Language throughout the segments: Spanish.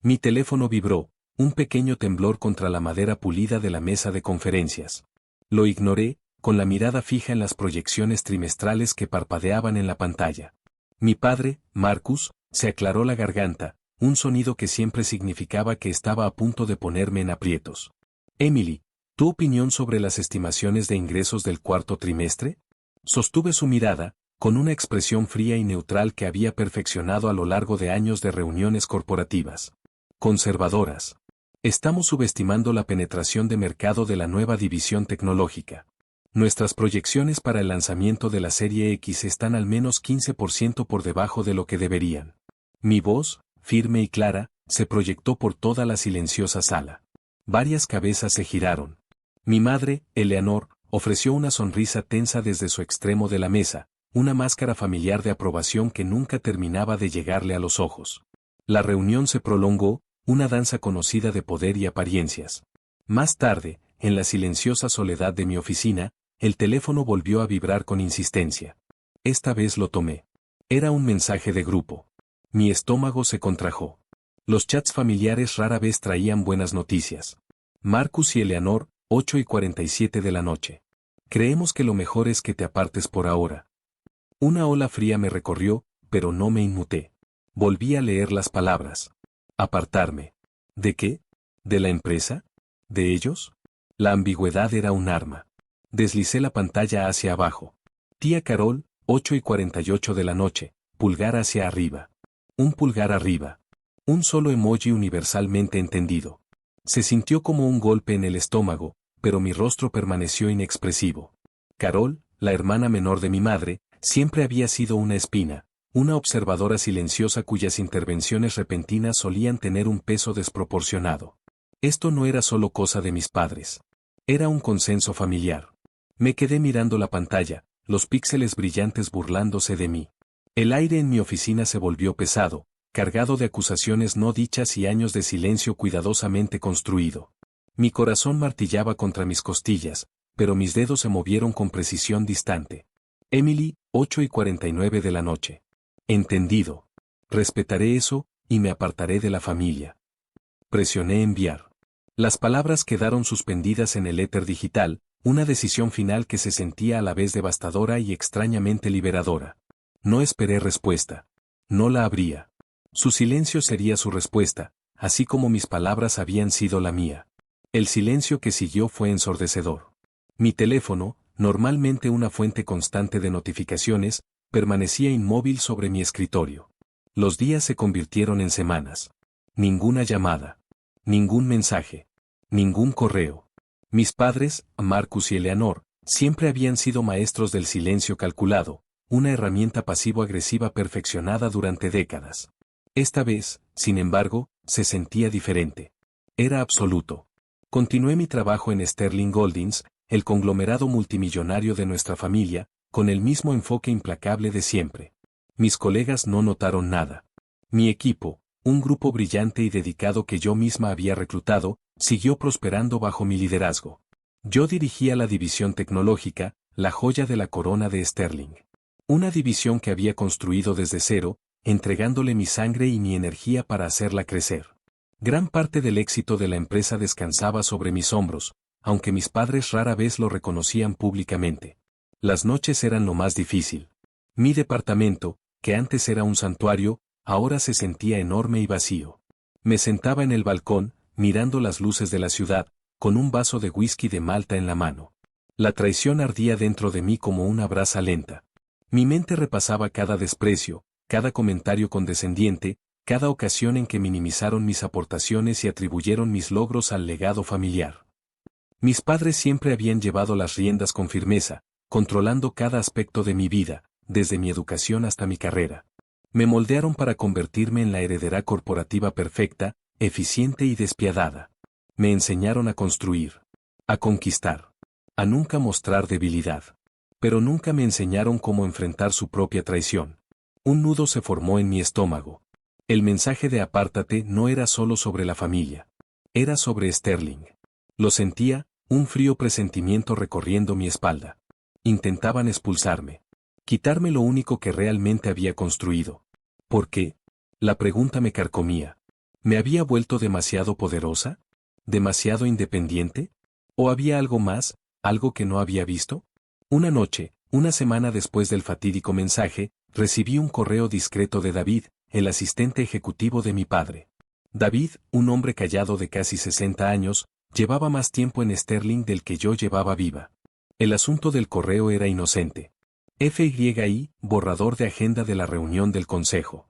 Mi teléfono vibró, un pequeño temblor contra la madera pulida de la mesa de conferencias. Lo ignoré, con la mirada fija en las proyecciones trimestrales que parpadeaban en la pantalla. Mi padre, Marcus, se aclaró la garganta, un sonido que siempre significaba que estaba a punto de ponerme en aprietos. Emily, ¿tu opinión sobre las estimaciones de ingresos del cuarto trimestre? Sostuve su mirada, con una expresión fría y neutral que había perfeccionado a lo largo de años de reuniones corporativas. Conservadoras. Estamos subestimando la penetración de mercado de la nueva división tecnológica. Nuestras proyecciones para el lanzamiento de la serie X están al menos 15% por debajo de lo que deberían. Mi voz, firme y clara, se proyectó por toda la silenciosa sala. Varias cabezas se giraron. Mi madre, Eleanor, ofreció una sonrisa tensa desde su extremo de la mesa, una máscara familiar de aprobación que nunca terminaba de llegarle a los ojos. La reunión se prolongó, una danza conocida de poder y apariencias. Más tarde, en la silenciosa soledad de mi oficina, el teléfono volvió a vibrar con insistencia. Esta vez lo tomé. Era un mensaje de grupo. Mi estómago se contrajo. Los chats familiares rara vez traían buenas noticias. Marcus y Eleanor, 8:47 de la noche. Creemos que lo mejor es que te apartes por ahora. Una ola fría me recorrió, pero no me inmuté. Volví a leer las palabras. Apartarme. ¿De qué? ¿De la empresa? ¿De ellos? La ambigüedad era un arma. Deslicé la pantalla hacia abajo. Tía Carol, 8:48 de la noche, pulgar hacia arriba. Un pulgar arriba. Un solo emoji universalmente entendido. Se sintió como un golpe en el estómago, pero mi rostro permaneció inexpresivo. Carol, la hermana menor de mi madre, siempre había sido una espina, una observadora silenciosa cuyas intervenciones repentinas solían tener un peso desproporcionado. Esto no era solo cosa de mis padres. Era un consenso familiar. Me quedé mirando la pantalla, los píxeles brillantes burlándose de mí. El aire en mi oficina se volvió pesado, cargado de acusaciones no dichas y años de silencio cuidadosamente construido. Mi corazón martillaba contra mis costillas, pero mis dedos se movieron con precisión distante. Emily, 8:49 de la noche. Entendido. Respetaré eso, y me apartaré de la familia. Presioné enviar. Las palabras quedaron suspendidas en el éter digital, una decisión final que se sentía a la vez devastadora y extrañamente liberadora. No esperé respuesta. No la habría. Su silencio sería su respuesta, así como mis palabras habían sido la mía. El silencio que siguió fue ensordecedor. Mi teléfono, normalmente una fuente constante de notificaciones, permanecía inmóvil sobre mi escritorio. Los días se convirtieron en semanas. Ninguna llamada. Ningún mensaje. Ningún correo. Mis padres, Marcus y Eleanor, siempre habían sido maestros del silencio calculado, una herramienta pasivo-agresiva perfeccionada durante décadas. Esta vez, sin embargo, se sentía diferente. Era absoluto. Continué mi trabajo en Sterling Holdings, el conglomerado multimillonario de nuestra familia, con el mismo enfoque implacable de siempre. Mis colegas no notaron nada. Mi equipo, un grupo brillante y dedicado que yo misma había reclutado, siguió prosperando bajo mi liderazgo. Yo dirigía la división tecnológica, la joya de la corona de Sterling. Una división que había construido desde cero, entregándole mi sangre y mi energía para hacerla crecer. Gran parte del éxito de la empresa descansaba sobre mis hombros, aunque mis padres rara vez lo reconocían públicamente. Las noches eran lo más difícil. Mi departamento, que antes era un santuario, ahora se sentía enorme y vacío. Me sentaba en el balcón, mirando las luces de la ciudad, con un vaso de whisky de Malta en la mano. La traición ardía dentro de mí como una brasa lenta. Mi mente repasaba cada desprecio, cada comentario condescendiente, cada ocasión en que minimizaron mis aportaciones y atribuyeron mis logros al legado familiar. Mis padres siempre habían llevado las riendas con firmeza, controlando cada aspecto de mi vida, desde mi educación hasta mi carrera. Me moldearon para convertirme en la heredera corporativa perfecta, eficiente y despiadada. Me enseñaron a construir, a conquistar, a nunca mostrar debilidad. Pero nunca me enseñaron cómo enfrentar su propia traición. Un nudo se formó en mi estómago. El mensaje de apártate no era solo sobre la familia. Era sobre Sterling. Lo sentía, un frío presentimiento recorriendo mi espalda. Intentaban expulsarme. Quitarme lo único que realmente había construido. ¿Por qué? La pregunta me carcomía. ¿Me había vuelto demasiado poderosa? ¿Demasiado independiente? ¿O había algo más, algo que no había visto? Una noche, una semana después del fatídico mensaje, recibí un correo discreto de David, el asistente ejecutivo de mi padre. David, un hombre callado de casi 60 años, llevaba más tiempo en Sterling del que yo llevaba viva. El asunto del correo era inocente. FYI, borrador de agenda de la reunión del consejo.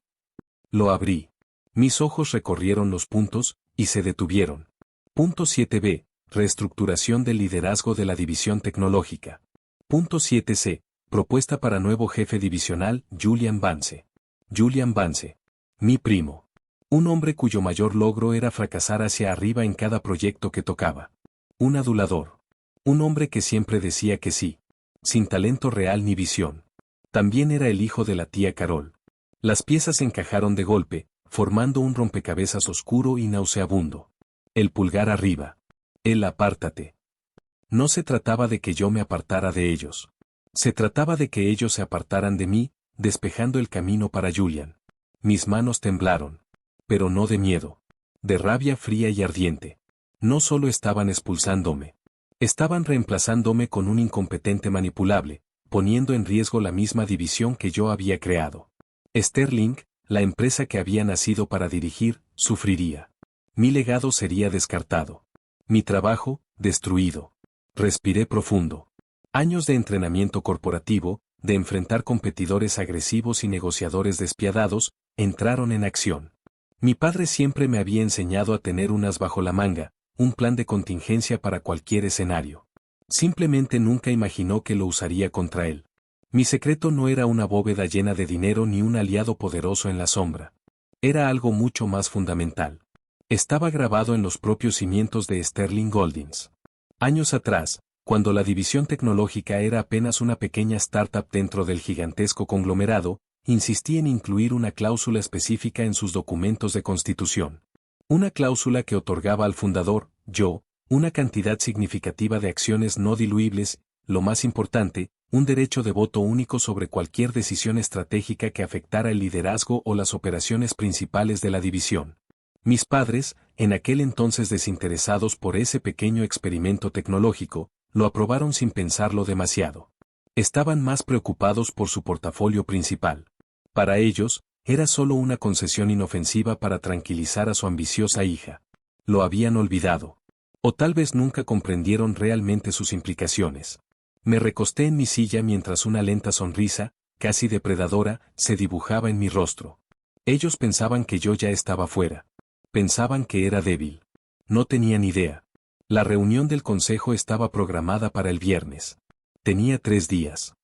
Lo abrí. Mis ojos recorrieron los puntos, y se detuvieron. Punto 7b. Reestructuración del liderazgo de la división tecnológica. Punto 7c. Propuesta para nuevo jefe divisional, Julian Vance. Julian Vance. Mi primo. Un hombre cuyo mayor logro era fracasar hacia arriba en cada proyecto que tocaba. Un adulador. Un hombre que siempre decía que sí. Sin talento real ni visión. También era el hijo de la tía Carol. Las piezas encajaron de golpe, formando un rompecabezas oscuro y nauseabundo. El pulgar arriba. El apártate. No se trataba de que yo me apartara de ellos. Se trataba de que ellos se apartaran de mí, despejando el camino para Julian. Mis manos temblaron. Pero no de miedo. De rabia fría y ardiente. No solo estaban expulsándome. Estaban reemplazándome con un incompetente manipulable, poniendo en riesgo la misma división que yo había creado. Sterling, la empresa que había nacido para dirigir, sufriría. Mi legado sería descartado. Mi trabajo, destruido. Respiré profundo. Años de entrenamiento corporativo, de enfrentar competidores agresivos y negociadores despiadados, entraron en acción. Mi padre siempre me había enseñado a tener un as bajo la manga, un plan de contingencia para cualquier escenario. Simplemente nunca imaginó que lo usaría contra él. Mi secreto no era una bóveda llena de dinero ni un aliado poderoso en la sombra. Era algo mucho más fundamental. Estaba grabado en los propios cimientos de Sterling Holdings. Años atrás, cuando la división tecnológica era apenas una pequeña startup dentro del gigantesco conglomerado, insistí en incluir una cláusula específica en sus documentos de constitución. Una cláusula que otorgaba al fundador, yo, una cantidad significativa de acciones no diluibles, lo más importante, un derecho de voto único sobre cualquier decisión estratégica que afectara el liderazgo o las operaciones principales de la división. Mis padres, en aquel entonces desinteresados por ese pequeño experimento tecnológico, lo aprobaron sin pensarlo demasiado. Estaban más preocupados por su portafolio principal. Para ellos, era solo una concesión inofensiva para tranquilizar a su ambiciosa hija. Lo habían olvidado. O tal vez nunca comprendieron realmente sus implicaciones. Me recosté en mi silla mientras una lenta sonrisa, casi depredadora, se dibujaba en mi rostro. Ellos pensaban que yo ya estaba fuera. Pensaban que era débil. No tenían idea. La reunión del consejo estaba programada para el viernes. Tenía 3 días.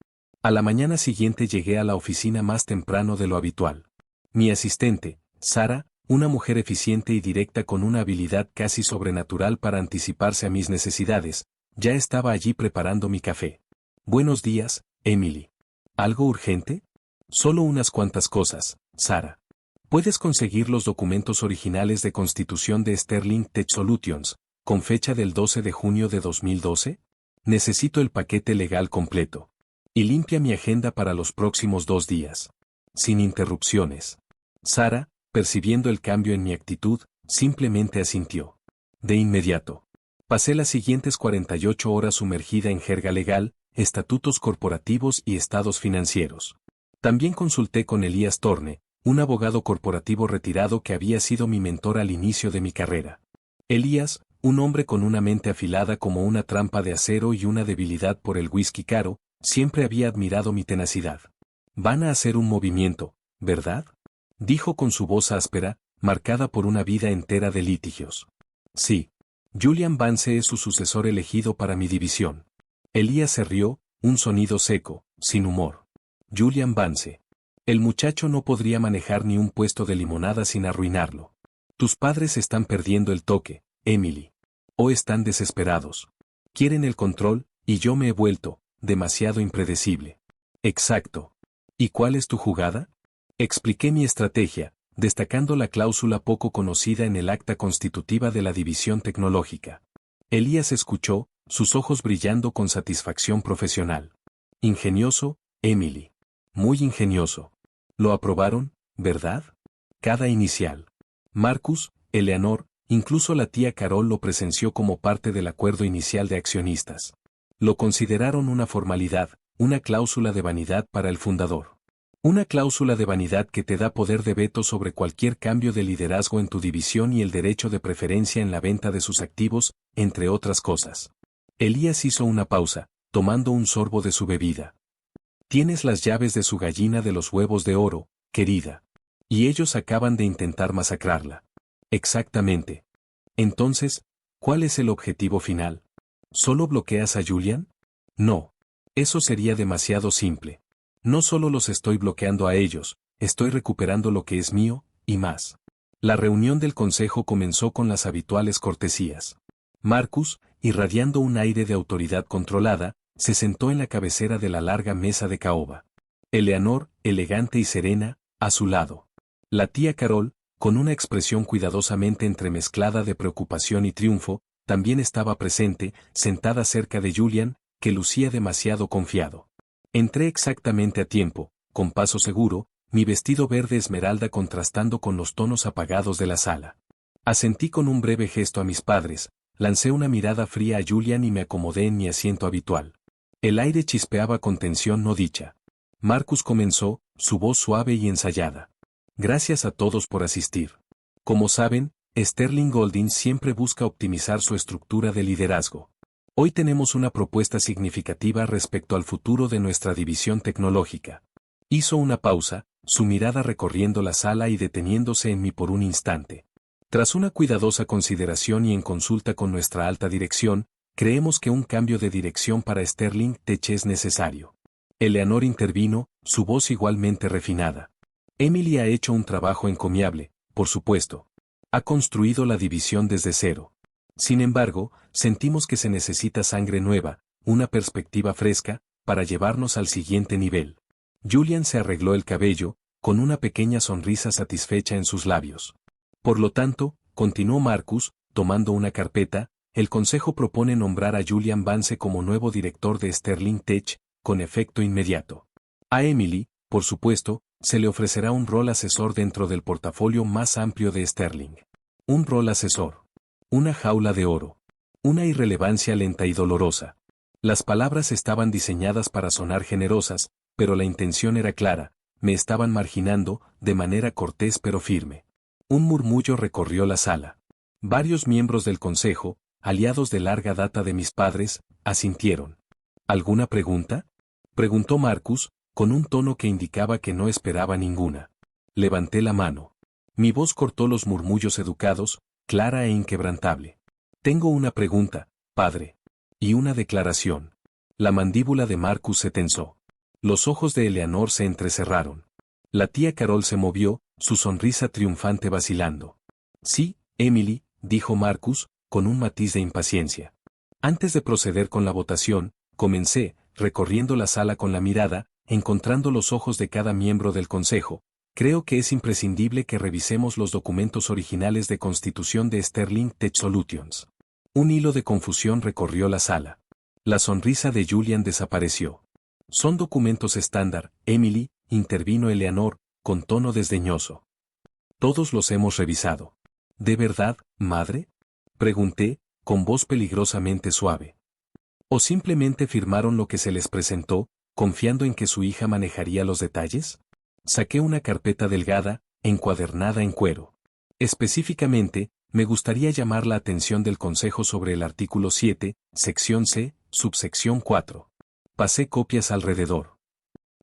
A la mañana siguiente llegué a la oficina más temprano de lo habitual. Mi asistente, Sara, una mujer eficiente y directa con una habilidad casi sobrenatural para anticiparse a mis necesidades, ya estaba allí preparando mi café. Buenos días, Emily. ¿Algo urgente? Solo unas cuantas cosas, Sara. ¿Puedes conseguir los documentos originales de constitución de Sterling Tech Solutions, con fecha del 12 de junio de 2012? Necesito el paquete legal completo. Y limpia mi agenda para los próximos 2 días. Sin interrupciones. Sara, percibiendo el cambio en mi actitud, simplemente asintió. De inmediato. Pasé las siguientes 48 horas sumergida en jerga legal, estatutos corporativos y estados financieros. También consulté con Elías Torne, un abogado corporativo retirado que había sido mi mentor al inicio de mi carrera. Elías, un hombre con una mente afilada como una trampa de acero y una debilidad por el whisky caro, siempre había admirado mi tenacidad. Van a hacer un movimiento, ¿verdad? Dijo con su voz áspera, marcada por una vida entera de litigios. Sí. Julian Vance es su sucesor elegido para mi división. Elías se rió, un sonido seco, sin humor. Julian Vance. El muchacho no podría manejar ni un puesto de limonada sin arruinarlo. Tus padres están perdiendo el toque, Emily. O están desesperados. Quieren el control, y yo me he vuelto, demasiado impredecible. Exacto. ¿Y cuál es tu jugada? Expliqué mi estrategia, destacando la cláusula poco conocida en el acta constitutiva de la división tecnológica. Elías escuchó, sus ojos brillando con satisfacción profesional. Ingenioso, Emily. Muy ingenioso. Lo aprobaron, ¿verdad? Cada inicial. Marcus, Eleanor, incluso la tía Carol lo presenció como parte del acuerdo inicial de accionistas. Lo consideraron una formalidad, una cláusula de vanidad para el fundador. Una cláusula de vanidad que te da poder de veto sobre cualquier cambio de liderazgo en tu división y el derecho de preferencia en la venta de sus activos, entre otras cosas. Elías hizo una pausa, tomando un sorbo de su bebida. Tienes las llaves de su gallina de los huevos de oro, querida. Y ellos acaban de intentar masacrarla. Exactamente. Entonces, ¿cuál es el objetivo final? ¿Solo bloqueas a Julian? No. Eso sería demasiado simple. No solo los estoy bloqueando a ellos, estoy recuperando lo que es mío, y más. La reunión del consejo comenzó con las habituales cortesías. Marcus, irradiando un aire de autoridad controlada, se sentó en la cabecera de la larga mesa de caoba. Eleanor, elegante y serena, a su lado. La tía Carol, con una expresión cuidadosamente entremezclada de preocupación y triunfo, también estaba presente, sentada cerca de Julian, que lucía demasiado confiado. Entré exactamente a tiempo, con paso seguro, mi vestido verde esmeralda contrastando con los tonos apagados de la sala. Asentí con un breve gesto a mis padres, lancé una mirada fría a Julian y me acomodé en mi asiento habitual. El aire chispeaba con tensión no dicha. Marcus comenzó, su voz suave y ensayada. Gracias a todos por asistir. Como saben, Sterling Golding siempre busca optimizar su estructura de liderazgo. Hoy tenemos una propuesta significativa respecto al futuro de nuestra división tecnológica. Hizo una pausa, su mirada recorriendo la sala y deteniéndose en mí por un instante. Tras una cuidadosa consideración y en consulta con nuestra alta dirección, creemos que un cambio de dirección para Sterling Tech es necesario. Eleanor intervino, su voz igualmente refinada. Emily ha hecho un trabajo encomiable, por supuesto. Ha construido la división desde cero. Sin embargo, sentimos que se necesita sangre nueva, una perspectiva fresca, para llevarnos al siguiente nivel. Julian se arregló el cabello, con una pequeña sonrisa satisfecha en sus labios. Por lo tanto, continuó Marcus, tomando una carpeta, el consejo propone nombrar a Julian Vance como nuevo director de Sterling Tech, con efecto inmediato. A Emily, por supuesto, se le ofrecerá un rol asesor dentro del portafolio más amplio de Sterling. Un rol asesor. Una jaula de oro. Una irrelevancia lenta y dolorosa. Las palabras estaban diseñadas para sonar generosas, pero la intención era clara, me estaban marginando, de manera cortés pero firme. Un murmullo recorrió la sala. Varios miembros del consejo, aliados de larga data de mis padres, asintieron. ¿Alguna pregunta? Preguntó Marcus, con un tono que indicaba que no esperaba ninguna. Levanté la mano. Mi voz cortó los murmullos educados, clara e inquebrantable. Tengo una pregunta, padre. Y una declaración. La mandíbula de Marcus se tensó. Los ojos de Eleanor se entrecerraron. La tía Carol se movió, su sonrisa triunfante vacilando. Sí, Emily, dijo Marcus, con un matiz de impaciencia. Antes de proceder con la votación, comencé, recorriendo la sala con la mirada, encontrando los ojos de cada miembro del consejo. Creo que es imprescindible que revisemos los documentos originales de constitución de Sterling Tech Solutions. Un hilo de confusión recorrió la sala. La sonrisa de Julian desapareció. Son documentos estándar, Emily, intervino Eleanor, con tono desdeñoso. Todos los hemos revisado. ¿De verdad, madre? Pregunté, con voz peligrosamente suave. ¿O simplemente firmaron lo que se les presentó, confiando en que su hija manejaría los detalles? Saqué una carpeta delgada, encuadernada en cuero. Específicamente, me gustaría llamar la atención del Consejo sobre el artículo 7, sección C, subsección 4. Pasé copias alrededor.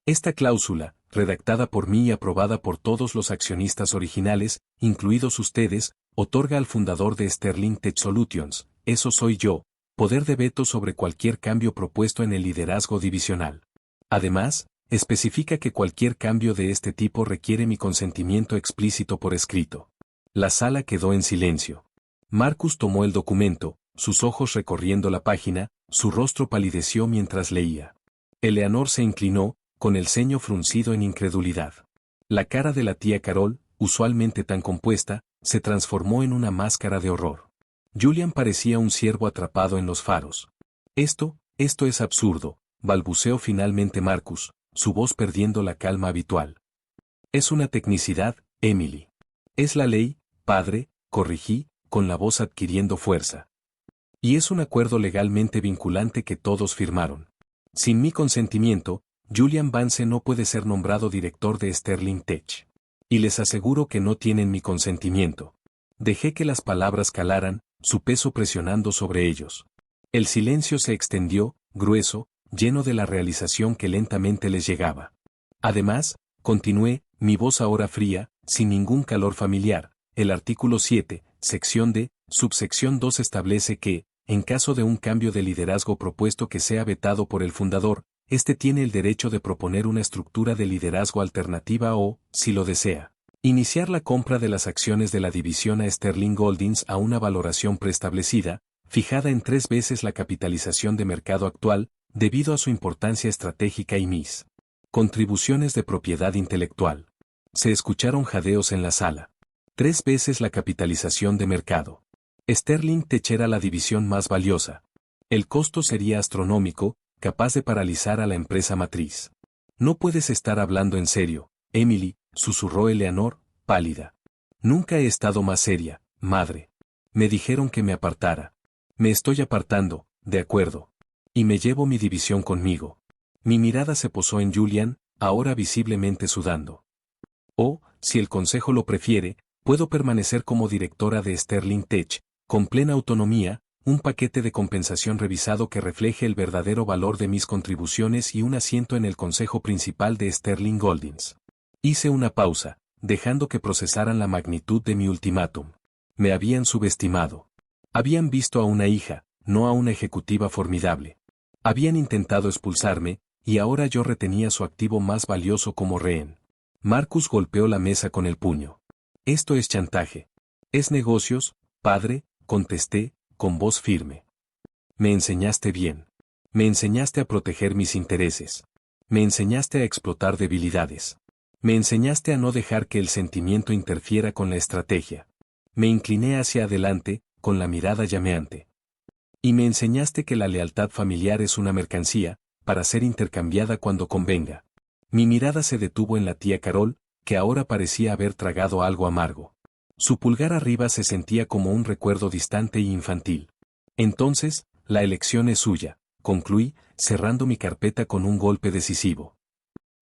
Esta cláusula, redactada por mí y aprobada por todos los accionistas originales, incluidos ustedes, otorga al fundador de Sterling Tech Solutions, eso soy yo, poder de veto sobre cualquier cambio propuesto en el liderazgo divisional. Además, especifica que cualquier cambio de este tipo requiere mi consentimiento explícito por escrito. La sala quedó en silencio. Marcus tomó el documento, sus ojos recorriendo la página, su rostro palideció mientras leía. Eleanor se inclinó, con el ceño fruncido en incredulidad. La cara de la tía Carol, usualmente tan compuesta, se transformó en una máscara de horror. Julian parecía un ciervo atrapado en los faros. Esto es absurdo, balbuceó finalmente Marcus, su voz perdiendo la calma habitual. Es una tecnicidad, Emily. Es la ley, padre, corrigí, con la voz adquiriendo fuerza. Y es un acuerdo legalmente vinculante que todos firmaron. Sin mi consentimiento, Julian Vance no puede ser nombrado director de Sterling Tech. Y les aseguro que no tienen mi consentimiento. Dejé que las palabras calaran, su peso presionando sobre ellos. El silencio se extendió, grueso, lleno de la realización que lentamente les llegaba. Además, continué, mi voz ahora fría, sin ningún calor familiar. El artículo 7, sección D, subsección 2 establece que, en caso de un cambio de liderazgo propuesto que sea vetado por el fundador, éste tiene el derecho de proponer una estructura de liderazgo alternativa o, si lo desea, iniciar la compra de las acciones de la división a Sterling Holdings a una valoración preestablecida, fijada en 3 veces la capitalización de mercado actual, debido a su importancia estratégica y mis contribuciones de propiedad intelectual. Se escucharon jadeos en la sala. 3 veces la capitalización de mercado. Sterling Tech era la división más valiosa. El costo sería astronómico, capaz de paralizar a la empresa matriz. No puedes estar hablando en serio, Emily, susurró Eleanor, pálida. Nunca he estado más seria, madre. Me dijeron que me apartara. Me estoy apartando, de acuerdo. Y me llevo mi división conmigo. Mi mirada se posó en Julian, ahora visiblemente sudando. O, si el consejo lo prefiere, puedo permanecer como directora de Sterling Tech, con plena autonomía, un paquete de compensación revisado que refleje el verdadero valor de mis contribuciones y un asiento en el consejo principal de Sterling Holdings. Hice una pausa, dejando que procesaran la magnitud de mi ultimátum. Me habían subestimado. Habían visto a una hija, no a una ejecutiva formidable. Habían intentado expulsarme, y ahora yo retenía su activo más valioso como rehén. Marcus golpeó la mesa con el puño. Esto es chantaje. Es negocios, padre, contesté, con voz firme. Me enseñaste bien. Me enseñaste a proteger mis intereses. Me enseñaste a explotar debilidades. Me enseñaste a no dejar que el sentimiento interfiera con la estrategia. Me incliné hacia adelante, con la mirada llameante. Y me enseñaste que la lealtad familiar es una mercancía, para ser intercambiada cuando convenga. Mi mirada se detuvo en la tía Carol, que ahora parecía haber tragado algo amargo. Su pulgar arriba se sentía como un recuerdo distante y infantil. Entonces, la elección es suya, concluí, cerrando mi carpeta con un golpe decisivo.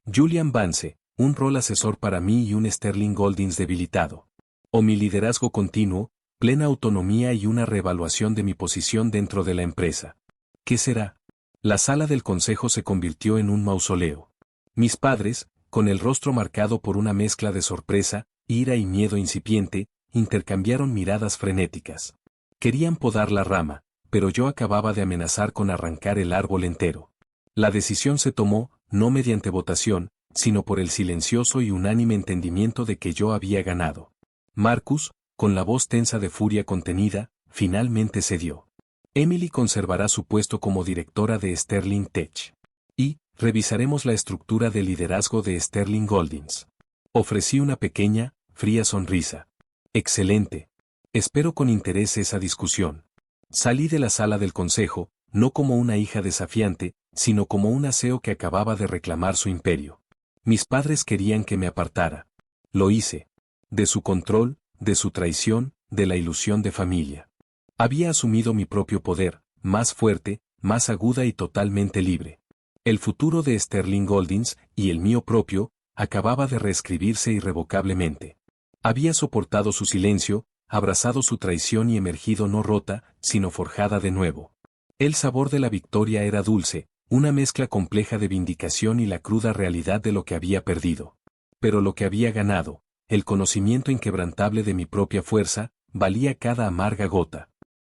Julian Vance, un rol asesor para mí y un Sterling Holdings debilitado. O mi liderazgo continuo, plena autonomía y una reevaluación de mi posición dentro de la empresa. ¿Qué será? La sala del consejo se convirtió en un mausoleo. Mis padres, con el rostro marcado por una mezcla de sorpresa, ira y miedo incipiente, intercambiaron miradas frenéticas. Querían podar la rama, pero yo acababa de amenazar con arrancar el árbol entero. La decisión se tomó, no mediante votación, sino por el silencioso y unánime entendimiento de que yo había ganado. Marcus, con la voz tensa de furia contenida, finalmente cedió. Emily conservará su puesto como directora de Sterling Tech. Y, revisaremos la estructura de liderazgo de Sterling Holdings. Ofrecí una pequeña, fría sonrisa. Excelente. Espero con interés esa discusión. Salí de la sala del consejo, no como una hija desafiante, sino como un aseo que acababa de reclamar su imperio. Mis padres querían que me apartara. Lo hice. De su control, de su traición, de la ilusión de familia. Había asumido mi propio poder, más fuerte, más aguda y totalmente libre. El futuro de Sterling Holdings, y el mío propio, acababa de reescribirse irrevocablemente. Había soportado su silencio, abrazado su traición y emergido no rota, sino forjada de nuevo. El sabor de la victoria era dulce, una mezcla compleja de vindicación y la cruda realidad de lo que había perdido. Pero lo que había ganado, el conocimiento inquebrantable de mi propia fuerza, valía cada amarga gota.